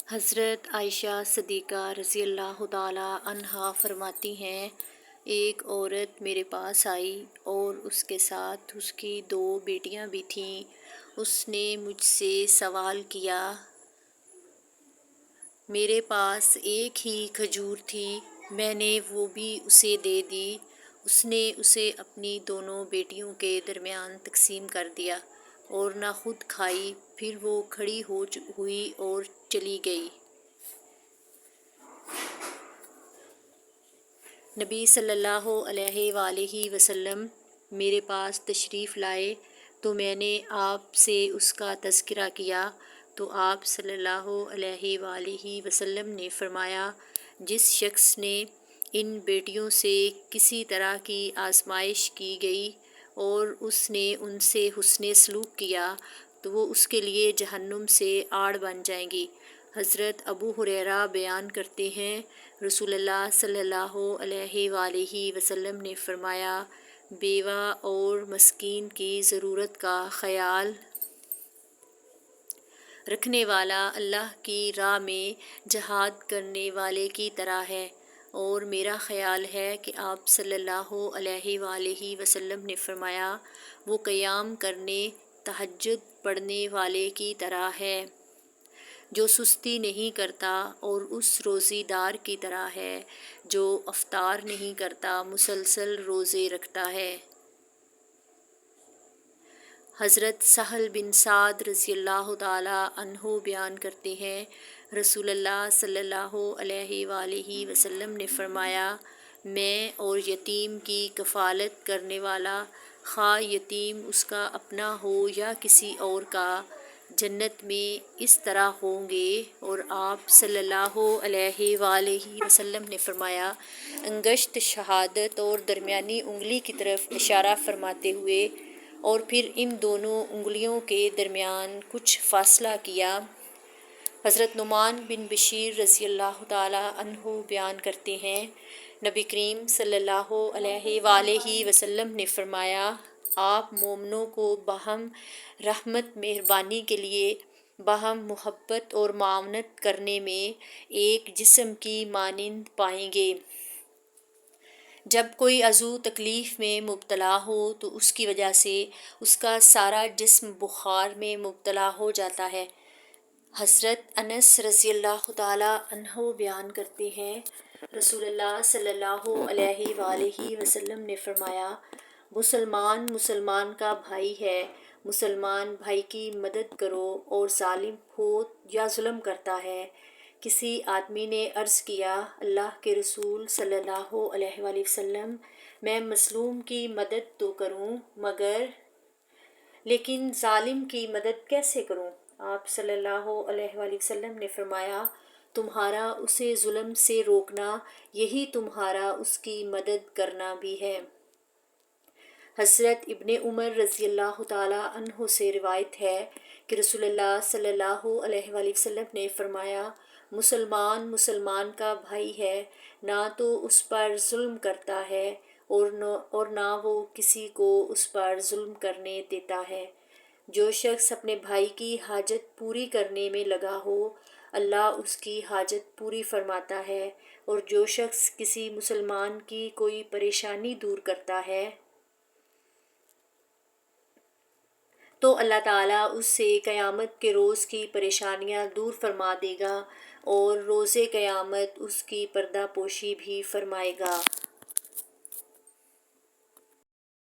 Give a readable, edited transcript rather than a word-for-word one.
حضرت عائشہ صدیقہ رضی اللہ تعالیٰ عنہا فرماتی ہیں، ایک عورت میرے پاس آئی اور اس کے ساتھ اس کی 2 بیٹیاں بھی تھیں۔ اس نے مجھ سے سوال کیا، میرے پاس ایک ہی کھجور تھی، میں نے وہ بھی اسے دے دی۔ اس نے اسے اپنی دونوں بیٹیوں کے درمیان تقسیم کر دیا اور نہ خود کھائی، پھر وہ کھڑی ہوئی اور چلی گئی۔ نبی صلی اللہ علیہ وآلہ وسلم میرے پاس تشریف لائے تو میں نے آپ سے اس کا تذکرہ کیا تو آپ صلی اللہ علیہ وآلہ وسلم نے فرمایا، جس شخص نے ان بیٹیوں سے کسی طرح کی آزمائش کی گئی اور اس نے ان سے حسن سلوک کیا تو وہ اس کے لیے جہنم سے آڑ بن جائیں گی۔ حضرت ابو ہریرہ بیان کرتے ہیں، رسول اللہ صلی اللہ علیہ وآلہ وسلم نے فرمایا، بیوہ اور مسکین کی ضرورت کا خیال رکھنے والا اللہ کی راہ میں جہاد کرنے والے کی طرح ہے، اور میرا خیال ہے کہ آپ صلی اللہ علیہ وآلہ وسلم نے فرمایا، وہ قیام کرنے، تہجد پڑھنے والے کی طرح ہے جو سستی نہیں کرتا، اور اس روزی دار کی طرح ہے جو افطار نہیں کرتا، مسلسل روزے رکھتا ہے۔ حضرت سہل بن سعد رضی اللہ تعالیٰ عنہ بیان کرتے ہیں، رسول اللہ صلی اللہ علیہ وآلہ وسلم نے فرمایا، میں اور یتیم کی کفالت کرنے والا، خواہ یتیم اس کا اپنا ہو یا کسی اور کا، جنت میں اس طرح ہوں گے۔ اور آپ صلی اللہ علیہ وآلہ وسلم نے فرمایا، انگشت شہادت اور درمیانی انگلی کی طرف اشارہ فرماتے ہوئے اور پھر ان دونوں انگلیوں کے درمیان کچھ فاصلہ کیا۔ حضرت نعمان بن بشیر رضی اللہ تعالیٰ عنہ بیان کرتے ہیں، نبی کریم صلی اللہ علیہ وآلہ وسلم نے فرمایا، آپ مومنوں کو باہم رحمت مہربانی کے لیے باہم محبت اور معاونت کرنے میں ایک جسم کی مانند پائیں گے۔ جب کوئی عضو تکلیف میں مبتلا ہو تو اس کی وجہ سے اس کا سارا جسم بخار میں مبتلا ہو جاتا ہے۔ حضرت انس رضی اللہ تعالیٰ عنہ بیان کرتے ہیں، رسول اللہ صلی اللہ علیہ وآلہ وسلم نے فرمایا، مسلمان مسلمان کا بھائی ہے، مسلمان بھائی کی مدد کرو، اور ظالم ہو یا ظلم کرتا ہے۔ کسی آدمی نے عرض کیا، اللہ کے رسول صلی اللہ علیہ وآلہ وسلم، میں مظلوم کی مدد تو کروں لیکن ظالم کی مدد کیسے کروں؟ آپ صلی اللہ علیہ وآلہ وسلم نے فرمایا، تمہارا اسے ظلم سے روکنا یہی تمہارا اس کی مدد کرنا بھی ہے۔ حضرت ابن عمر رضی اللہ تعالیٰ عنہ سے روایت ہے کہ رسول اللہ صلی اللہ علیہ وآلہ وسلم نے فرمایا، مسلمان مسلمان کا بھائی ہے، نہ تو اس پر ظلم کرتا ہے اور نہ وہ کسی کو اس پر ظلم کرنے دیتا ہے۔ جو شخص اپنے بھائی کی حاجت پوری کرنے میں لگا ہو، اللہ اس کی حاجت پوری فرماتا ہے، اور جو شخص کسی مسلمان کی کوئی پریشانی دور کرتا ہے تو اللہ تعالیٰ اس سے قیامت کے روز کی پریشانیاں دور فرما دے گا، اور روز قیامت اس کی پردہ پوشی بھی فرمائے گا۔